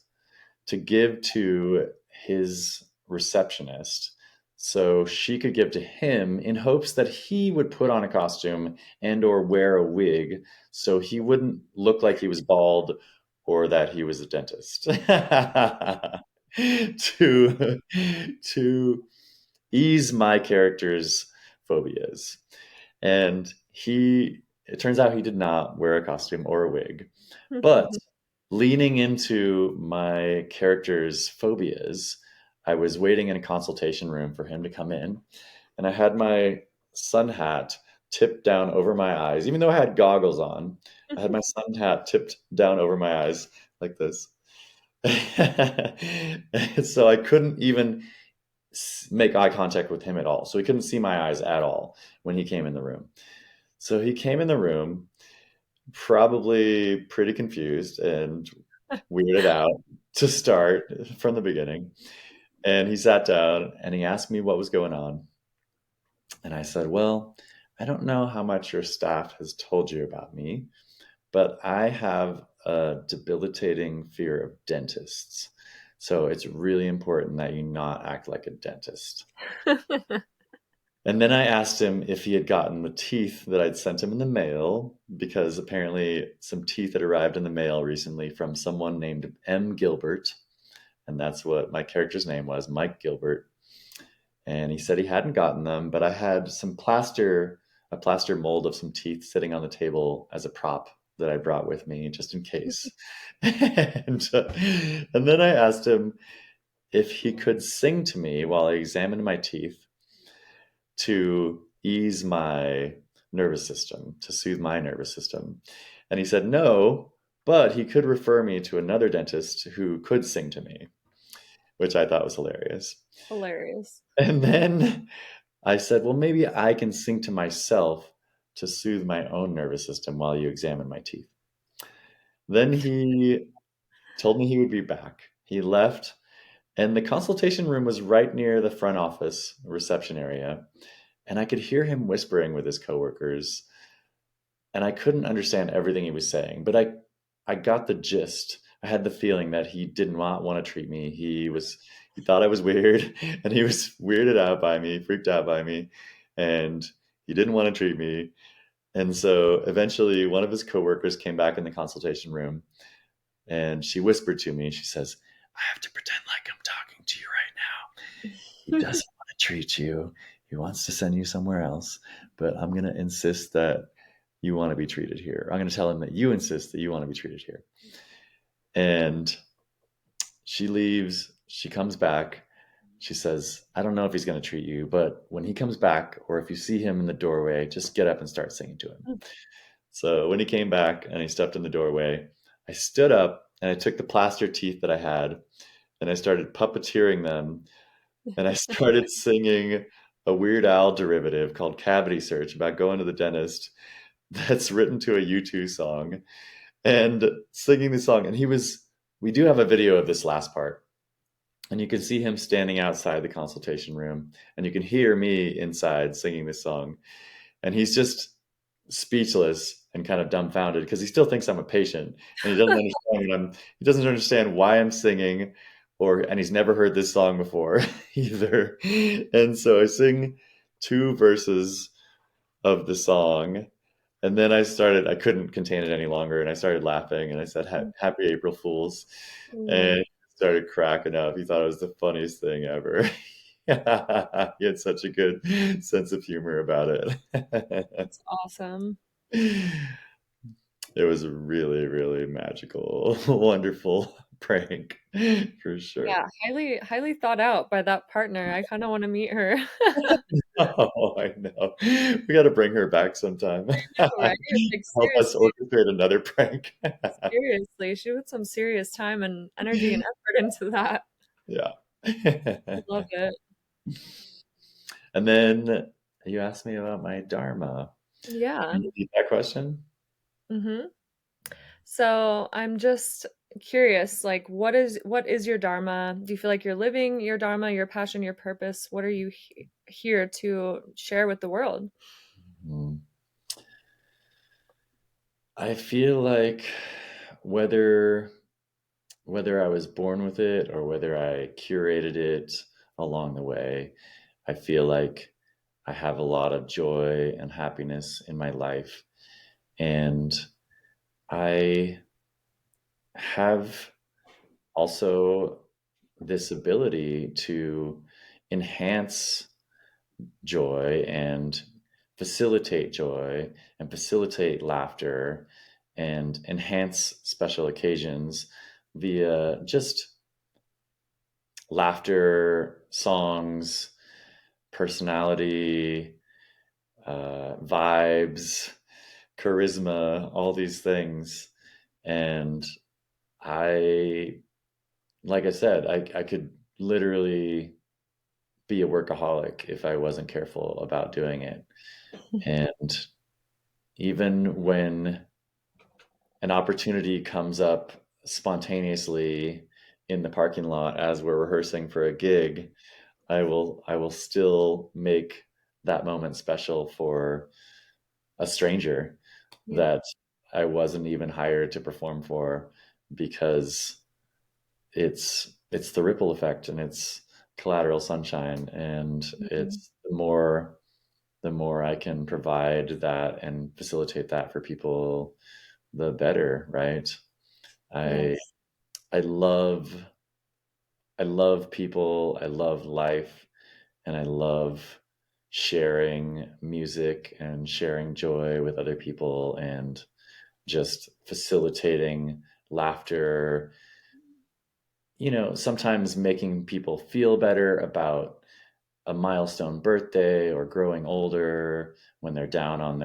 to give to his receptionist so she could give to him in hopes that he would put on a costume and or wear a wig so he wouldn't look like he was bald or that he was a dentist to ease my character's phobias. And he it turns out he did not wear a costume or a wig, but leaning into my character's phobias, I was waiting in a consultation room for him to come in, and I had my sun hat tipped down over my eyes. Even though I had goggles on, I had my sun hat tipped down over my eyes like this. So I couldn't even make eye contact with him at all. So he couldn't see my eyes at all when he came in the room. So he came in the room probably pretty confused and weirded out to start from the beginning. And he sat down and he asked me what was going on. And I said, well, I don't know how much your staff has told you about me, but I have a debilitating fear of dentists. So it's really important that you not act like a dentist. And then I asked him if he had gotten the teeth that I'd sent him in the mail, because apparently some teeth had arrived in the mail recently from someone named M. Gilbert. And that's what my character's name was, Mike Gilbert. And he said he hadn't gotten them, but I had a plaster mold of some teeth sitting on the table as a prop that I brought with me just in case. And then I asked him if he could sing to me while I examined my teeth to ease my nervous system, to soothe my nervous system. And he said no, but he could refer me to another dentist who could sing to me, which I thought was hilarious. Hilarious. And then I said, well, maybe I can sing to myself to soothe my own nervous system while you examine my teeth. Then he told me he would be back. He left, And the consultation room was right near the front office reception area. And I could hear him whispering with his coworkers. And I couldn't understand everything he was saying, but I got the gist. I had the feeling that he did not want to treat me. He thought I was weird, and he was weirded out by me, freaked out by me, and he didn't want to treat me. And so eventually one of his coworkers came back in the consultation room, and she whispered to me, she says, "I have to pretend like I'm talking to you right now. He doesn't want to treat you. He wants to send you somewhere else, but I'm going to insist that you want to be treated here. I'm going to tell him that you insist that you want to be treated here." And she leaves. She comes back. She says, "I don't know if he's going to treat you, but when he comes back, or if you see him in the doorway, just get up and start singing to him." So when he came back and he stepped in the doorway, I stood up and I took the plaster teeth that I had and I started puppeteering them, and I started singing a Weird Al derivative called Cavity Search about going to the dentist that's written to a U2 song, and singing the song. And we do have a video of this last part, and you can see him standing outside the consultation room, and you can hear me inside singing this song. And he's just speechless and kind of dumbfounded because he still thinks I'm a patient, and he doesn't understand why I'm singing, and he's never heard this song before either. And so I sing two verses of the song, and then I couldn't contain it any longer, and I started laughing, and I said, "Happy April Fools." And Mm, he started cracking up. He thought it was the funniest thing ever. He had such a good sense of humor about it. that's awesome. It was a really, really magical, wonderful prank for sure. Yeah, highly thought out by that partner. I kind of want to meet her. Oh, I know. We got to bring her back sometime. Right? Like Help us seriously, orchestrate another prank. seriously, she put some serious time and energy and effort into that. Yeah. I love it. And then you asked me about my dharma. Yeah. Can you repeat that question? Hmm. So I'm just curious, like, what is your dharma? Do you feel like you're living your dharma, your passion, your purpose? What are you here to share with the world? Hmm. I feel like whether whether I was born with it or whether I curated it along the way, I feel like I have a lot of joy and happiness in my life. And I have also this ability to enhance joy and facilitate laughter and enhance special occasions via just laughter, songs, personality, vibes, charisma, all these things. And I, like I said, I could literally be a workaholic if I wasn't careful about doing it. And even when an opportunity comes up spontaneously in the parking lot as we're rehearsing for a gig, I will still make that moment special for a stranger Yeah. that I wasn't even hired to perform for, because it's the ripple effect, and it's collateral sunshine, and Mhm. it's the more I can provide that and facilitate that for people, the better, right? I Yes. I love I love people, I love life, and I love sharing music and sharing joy with other people, and just facilitating laughter, sometimes making people feel better about a milestone birthday or growing older when they're down on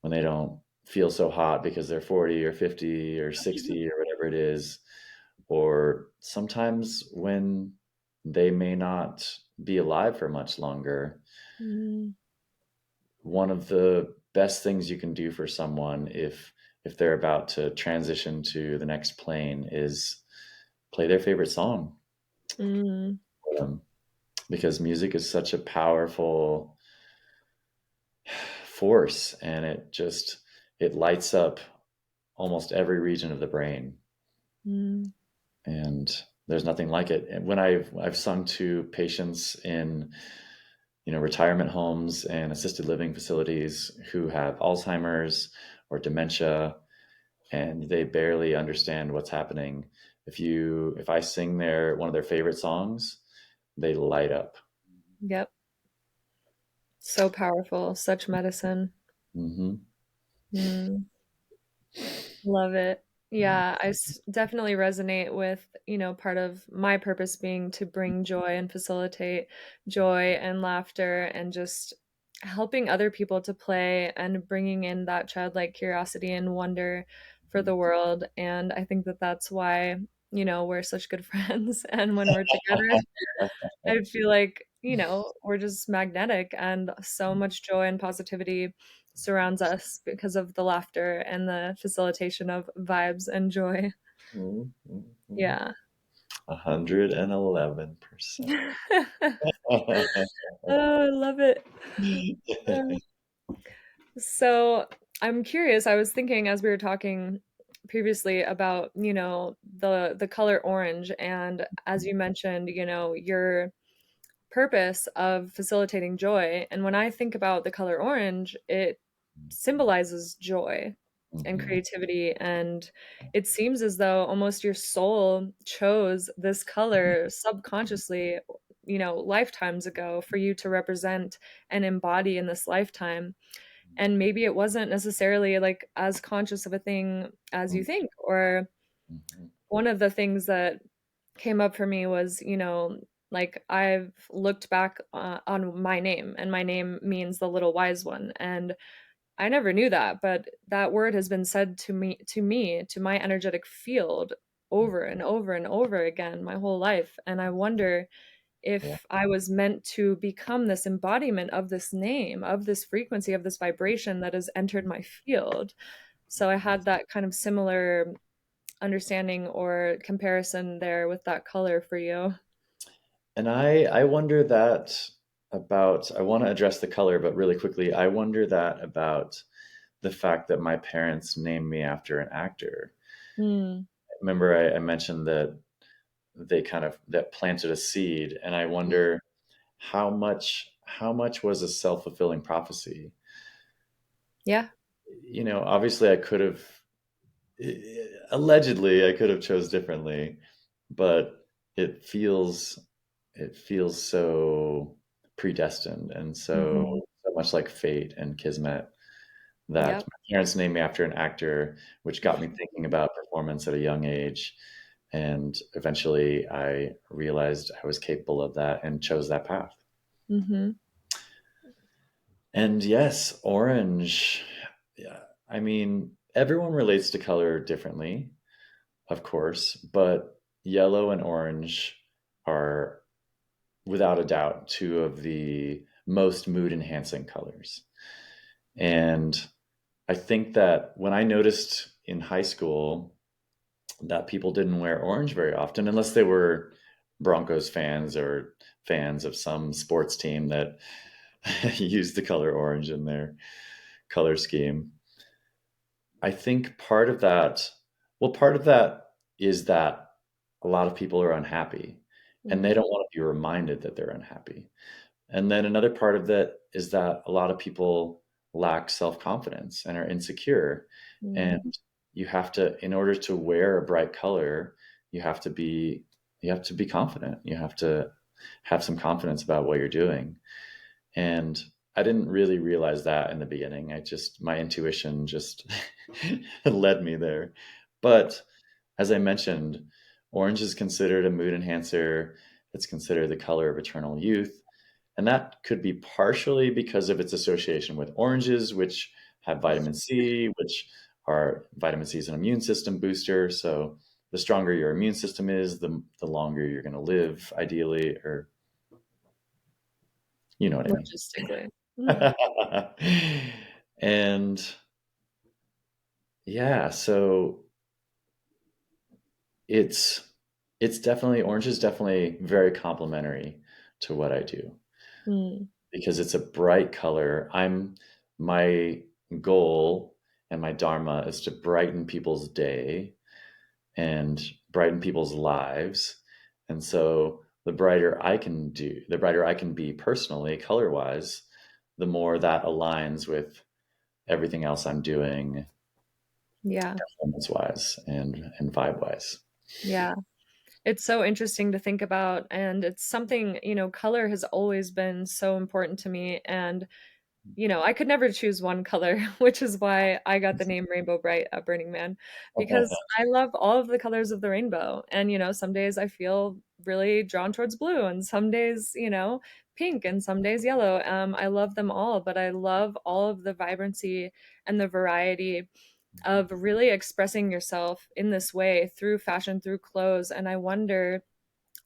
when they don't feel so hot because they're 40 or 50 or 60 or whatever it is, or sometimes when they may not be alive for much longer. Mhm. One of the best things you can do for someone if they're about to transition to the next plane is play their favorite song. Mm, um, because music is such a powerful force, and it lights up almost every region of the brain, mm, and there's nothing like it. And when I've sung to patients in retirement homes and assisted living facilities who have Alzheimer's or dementia, and they barely understand what's happening. If I sing one of their favorite songs, they light up. yep. So powerful. Such medicine. Hmm. Mm. Love it. Yeah, definitely resonate with, part of my purpose being to bring joy and facilitate joy and laughter and just helping other people to play and bringing in that childlike curiosity and wonder for the world. And I think that that's why, we're such good friends. And when we're together, I feel like, we're just magnetic and so much joy and positivity surrounds us because of the laughter and the facilitation of vibes and joy. Mm-hmm. Yeah. 111%. Oh, I love it. Uh, So I'm curious, I was thinking as we were talking previously about, the color orange, and as you mentioned, your purpose of facilitating joy. And when I think about the color orange, it symbolizes joy and Mhm. creativity. And it seems as though almost your soul chose this color subconsciously, lifetimes ago for you to represent and embody in this lifetime. And maybe it wasn't necessarily like as conscious of a thing as you think, or Mhm. one of the things that came up for me was, like I've looked back on my name, and my name means the little wise one. And I never knew that, but that word has been said to my energetic field over and over and over again my whole life. And I wonder Yeah. if I was meant to become this embodiment of this name, of this frequency, of this vibration that has entered my field. So I had that kind of similar understanding or comparison there with that color for you. And I wonder that about, I want to address the color, but really quickly, I wonder that about the fact that my parents named me after an actor. Mm, Remember, I mentioned that they kind of that planted a seed, and I mm, wonder how much was a self-fulfilling prophecy. yeah. Obviously I could have, allegedly I could have chose differently, but it feels it feels so predestined and Hmm. so much like fate and kismet that Yep. my parents named me after an actor, which got me thinking about performance at a young age. And eventually I realized I was capable of that and chose that path. Hmm. And yes, orange. Yeah, I mean, everyone relates to color differently, of course, but yellow and orange are without a doubt two of the most mood enhancing colors. And I think that when I noticed in high school that people didn't wear orange very often, unless they were Broncos fans or fans of some sports team that used the color orange in their color scheme. I think part of that is that a lot of people are unhappy and they Hmm. don't want to be reminded that they're unhappy. And then another part of that is that a lot of people lack self confidence and are insecure. And Hmm. in order to wear a bright color, you have to be, you have to be confident. You have to have some confidence about what you're doing. And I didn't really realize that in the beginning. My intuition just led me there. But as I mentioned, orange is considered a mood enhancer. It's considered the color of eternal youth. And that could be partially because of its association with oranges, which have vitamin C, which vitamin C is an immune system booster. So the stronger your immune system is, the longer you're going to live, ideally, or you know what I mean. Logistically. Mm. And yeah, so it's it's definitely orange is definitely very complementary to what I do Mm, because it's a bright color. My goal and my dharma is to brighten people's day and brighten people's lives. And so the brighter I can be personally, color wise, the more that aligns with everything else I'm doing, yeah, performance wise and vibe wise. yeah. It's so interesting to think about, and it's something, color has always been so important to me, and I could never choose one color, which is why I got the name Rainbow Bright at Burning Man, because I love all of the colors of the rainbow. And, some days I feel really drawn towards blue, and some days, pink, and some days yellow. I love them all, but I love all of the vibrancy and the variety of really expressing yourself in this way through fashion, through clothes. And I wonder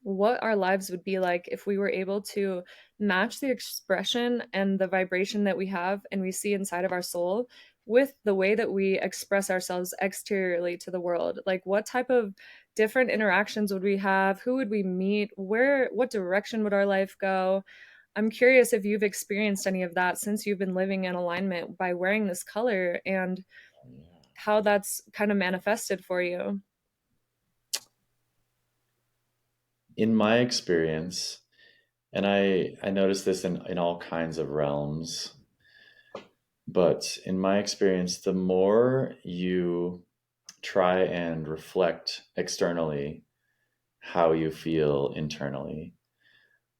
what our lives would be like if we were able to match the expression and the vibration that we have and we see inside of our soul with the way that we express ourselves exteriorly to the world. Like, what type of different interactions would we have? Who would we meet? What direction would our life go? I'm curious if you've experienced any of that since you've been living in alignment by wearing this color, and how that's kind of manifested for you. In my experience, and I notice this in all kinds of realms, but in my experience, the more you try and reflect externally how you feel internally,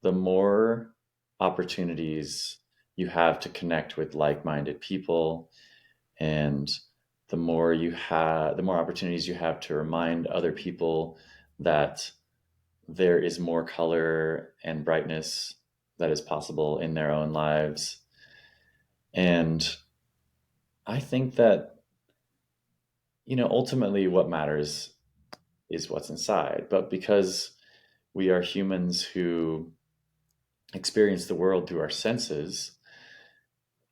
the more opportunities you have to connect with like-minded people, and the more opportunities you have to remind other people that there is more color and brightness that is possible in their own lives. And I think that, ultimately what matters is what's inside. But because we are humans who experience the world through our senses,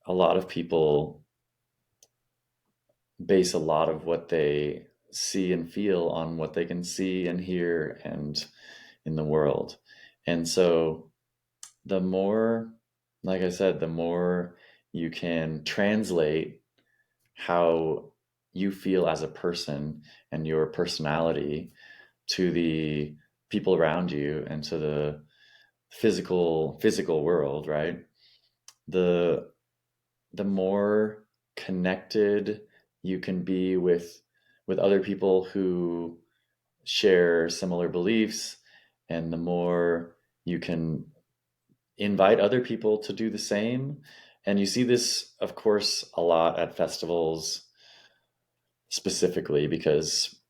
a lot of people base a lot of what they see and feel on what they can see and hear and in the world. And so the more, like I said, the more you can translate how you feel as a person and your personality to the people around you and to the physical world, right? The the more connected you can be with other people who share similar beliefs, and the more you can invite other people to do the same. And you see this, of course, a lot at festivals specifically because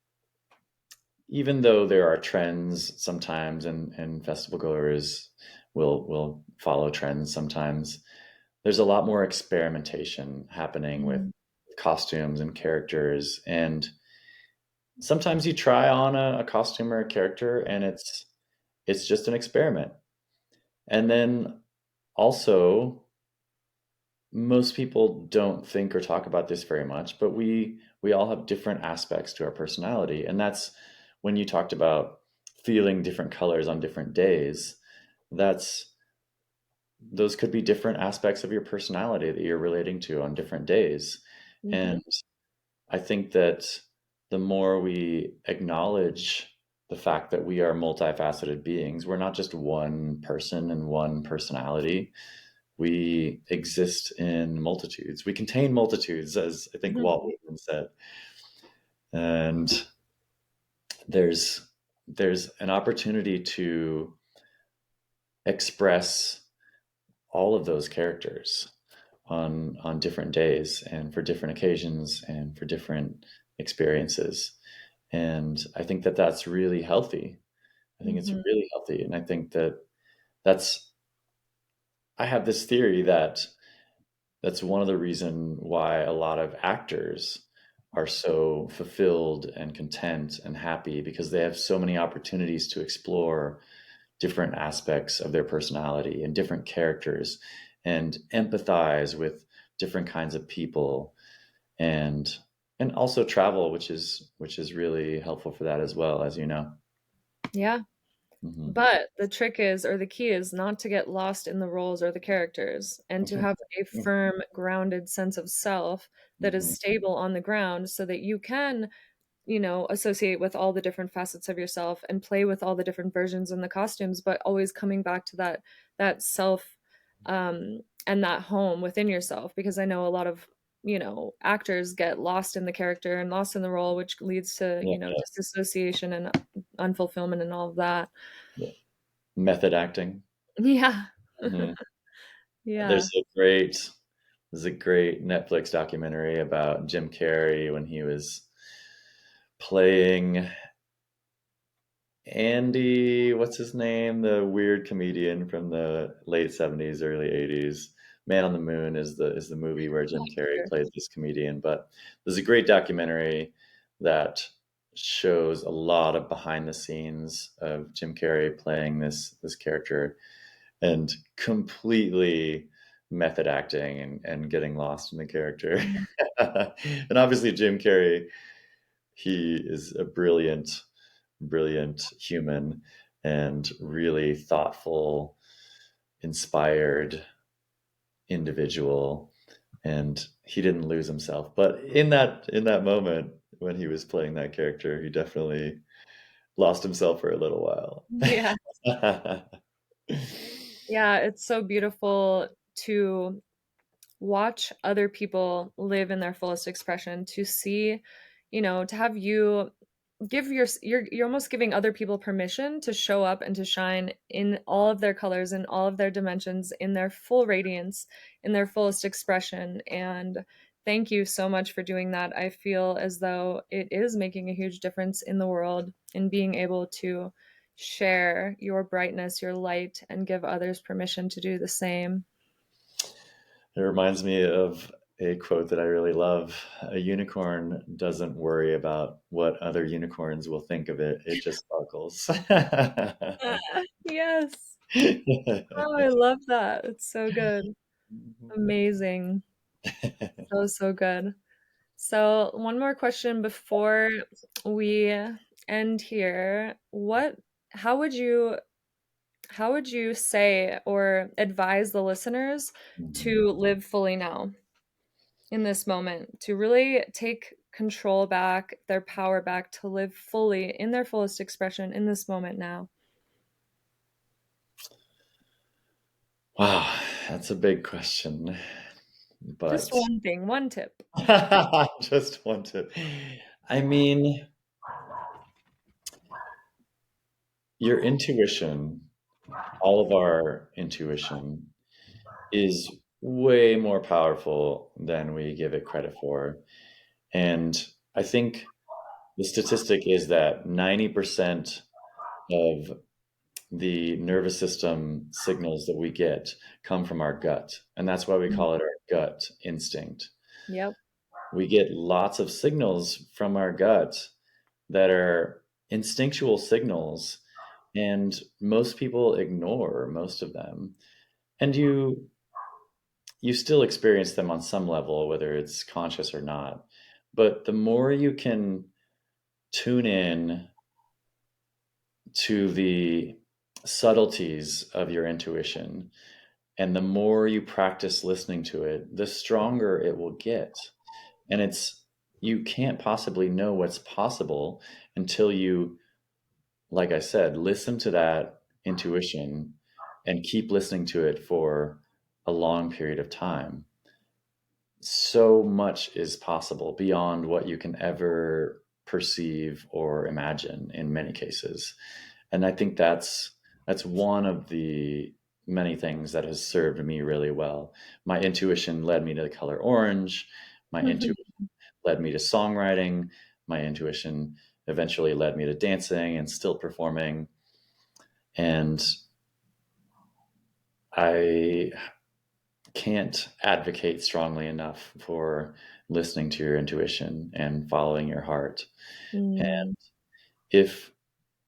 even though there are trends sometimes and festival goers will follow trends sometimes, there's a lot more experimentation happening with Mm, costumes and characters. And sometimes you try on a costume or a character and it's just an experiment. And then also, most people don't think or talk about this very much, but we all have different aspects to our personality. And that's when you talked about feeling different colors on different days. That's those could be different aspects of your personality that you're relating to on different days. mhm, And I think that the more we acknowledge the fact that we are multifaceted beings, we're not just one person and one personality. We exist in multitudes. We contain multitudes, as I think mhm, Walt Whitman said. And there's there's an opportunity to express all of those characters on different days and for different occasions and for different experiences. And I think that that's really healthy. I think it's mhm, really healthy. And I think that that's, I have this theory that that's one of the reason why a lot of actors are so fulfilled and content and happy because they have so many opportunities to explore different aspects of their personality and different characters and empathize with different kinds of people and also travel, which is really helpful for that as well, as you know. Yeah. Hmm. But the trick is, or the key is, not to get lost in the roles or the characters and to have a firm, grounded sense of self that is Hmm. stable on the ground so that you can, associate with all the different facets of yourself and play with all the different versions and the costumes, but always coming back to that self and that home within yourself. Because I know a lot of, actors get lost in the character and lost in the role, which leads to, Yeah, disassociation and unfulfillment and all of that. yeah. Method acting. Yeah. Mhm. Yeah. There's a great there's a great Netflix documentary about Jim Carrey when he was playing Andy, what's his name? The weird comedian from the late 70s, early 80s. Man on the Moon is the movie where Jim Carrey Sure. plays this comedian. But there's a great documentary that shows a lot of behind the scenes of Jim Carrey playing this character and completely method acting and getting lost in the character. Mhm. And obviously Jim Carrey, he is a brilliant human and really thoughtful, inspired individual. And he didn't lose himself. But in that moment when he was playing that character, he definitely lost himself for a little while. Yeah. Yeah, it's so beautiful to watch other people live in their fullest expression, to see, to have you give you're almost giving other people permission to show up and to shine in all of their colors and all of their dimensions in their full radiance, in their fullest expression. And thank you so much for doing that. I feel as though it is making a huge difference in the world in being able to share your brightness, your light, and give others permission to do the same. It reminds me of a quote that I really love. A unicorn doesn't worry about what other unicorns will think of it. It just sparkles. Yes. Oh, I love that. It's so good. Amazing. So, so good. So, one more question before we end here. How would you, how would you say or advise the listeners Mhm. to live fully now in this moment, to really take control back, their power back, to live fully in their fullest expression in this moment now? Wow, that's a big question, Just but one thing, one tip. just want to. I mean, your intuition, all of our intuition, is way more powerful than we give it credit for. And I think the statistic is that 90% of the nervous system signals that we get come from our gut. And that's why we Mhm. call it our gut instinct. Yep. We get lots of signals from our gut that are instinctual signals, and most people ignore most of them. And you still experience them on some level, whether it's conscious or not. But the more you can tune in to the subtleties of your intuition, and the more you practice listening to it, the stronger it will get. And you can't possibly know what's possible until you, like I said, listen to that intuition and keep listening to it for a long period of time. So much is possible beyond what you can ever perceive or imagine in many cases. And I think that's one of the many things that has served me really well. My intuition led me to the color orange. My intuition led me to songwriting. My intuition eventually led me to dancing and still performing. And I can't advocate strongly enough for listening to your intuition and following your heart. And Mm, if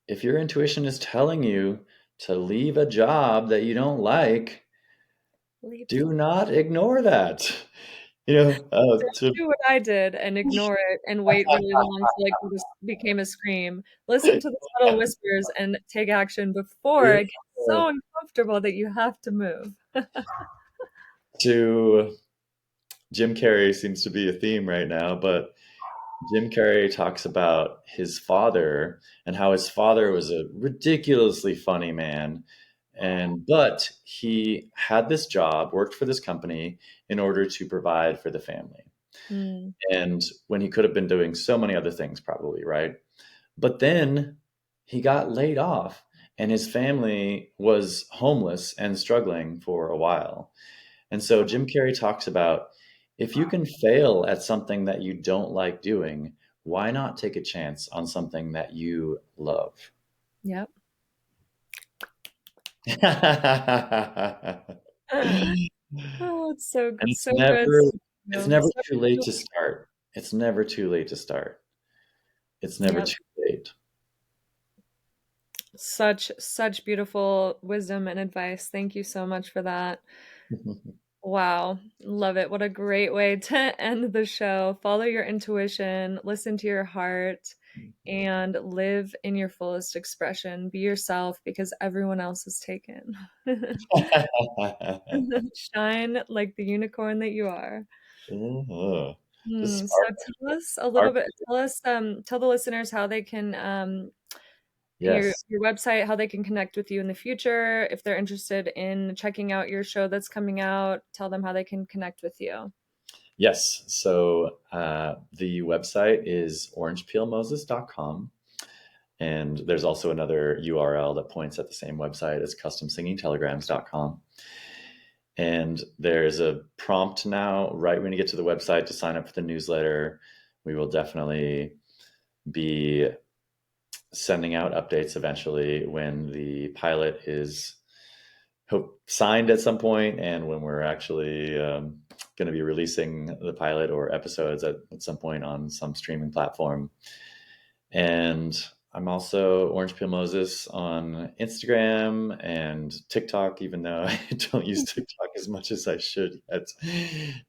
if your intuition is telling you to leave a job that you don't like, leave. do not ignore that. To Do what I did and ignore it and wait really long till it just became a scream. Listen to the subtle whispers and take action before it gets so uncomfortable that you have to move. to Jim Carrey seems to be a theme right now, but Jim Carrey talks about his father and how his father was a ridiculously funny man. But he had this job, worked for this company in order to provide for the family. Mm, And when he could have been doing so many other things, probably, right? But then he got laid off, and his family was homeless and struggling for a while. And so Jim Carrey talks about if you can fail at something that you don't like doing, why not take a chance on something that you love? yep. And Oh, it's so it's so good. never it's never So too late true. to start. It's never too late to start. It's never Yep. too late. Such beautiful wisdom and advice. Thank you so much for that. Wow, love it. What a great way to end the show. Follow your intuition, listen to your heart, and live in your fullest expression. Be yourself because everyone else is taken. Shine like the unicorn that you are. Uh-huh. Just So sparkle, tell us a little bit, sparkle. tell the listeners how they can Yes. your website, how they can connect with you in the future. If they're interested in checking out your show that's coming out, tell them how they can connect with you. Yes. So the website is orangepeelmoses.com. And there's also another URL that points at the same website as customsingingtelegrams.com. And there's a prompt now, right when you get to the website, to sign up for the newsletter. We will definitely be sending out updates eventually when the pilot is signed at some point and when we're actually going to be releasing the pilot or episodes at some point on some streaming platform. And I'm also Orange Peel Moses on Instagram and TikTok, even though I don't use TikTok as much as I should yet.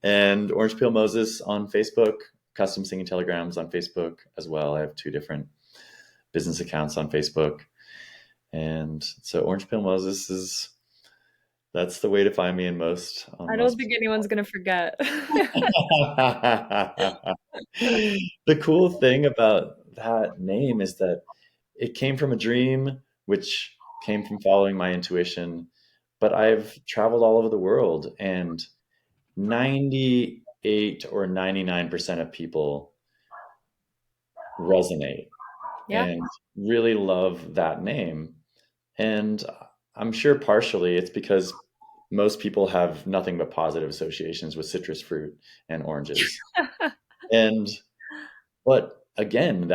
And Orange Peel Moses on Facebook, Custom Singing Telegrams on Facebook as well. I have two different business accounts on Facebook. And so Orange Peel Moses is that's the way to find me in most on I don't most. think anyone's gonna forget. The cool thing about that name is that it came from a dream, which came from following my intuition. But I've traveled all over the world, and 98 or 99% of people resonate Yeah. and really love that name. And I'm sure partially it's because most people have nothing but positive associations with citrus fruit and oranges. And but again,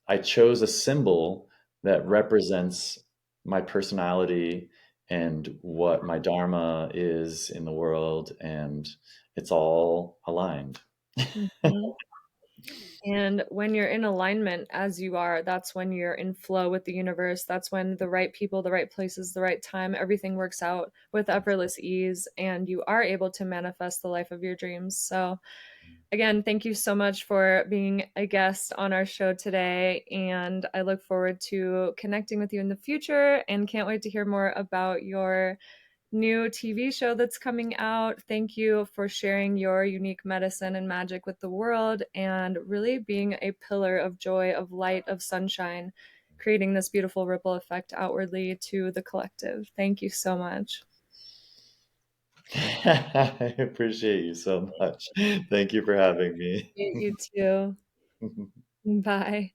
I chose a symbol that represents my personality and what my dharma is in the world, and it's all aligned. Mhm. And when you're in alignment as you are, that's when you're in flow with the universe. That's when the right people, the right places, the right time, everything works out with effortless ease, and you are able to manifest the life of your dreams. So, again, thank you so much for being a guest on our show today. And I look forward to connecting with you in the future and can't wait to hear more about your new TV show that's coming out. Thank you for sharing your unique medicine and magic with the world and really being a pillar of joy, of light, of sunshine, creating this beautiful ripple effect outwardly to the collective. Thank you so much. I appreciate you so much. Thank you for having me. You too. Bye.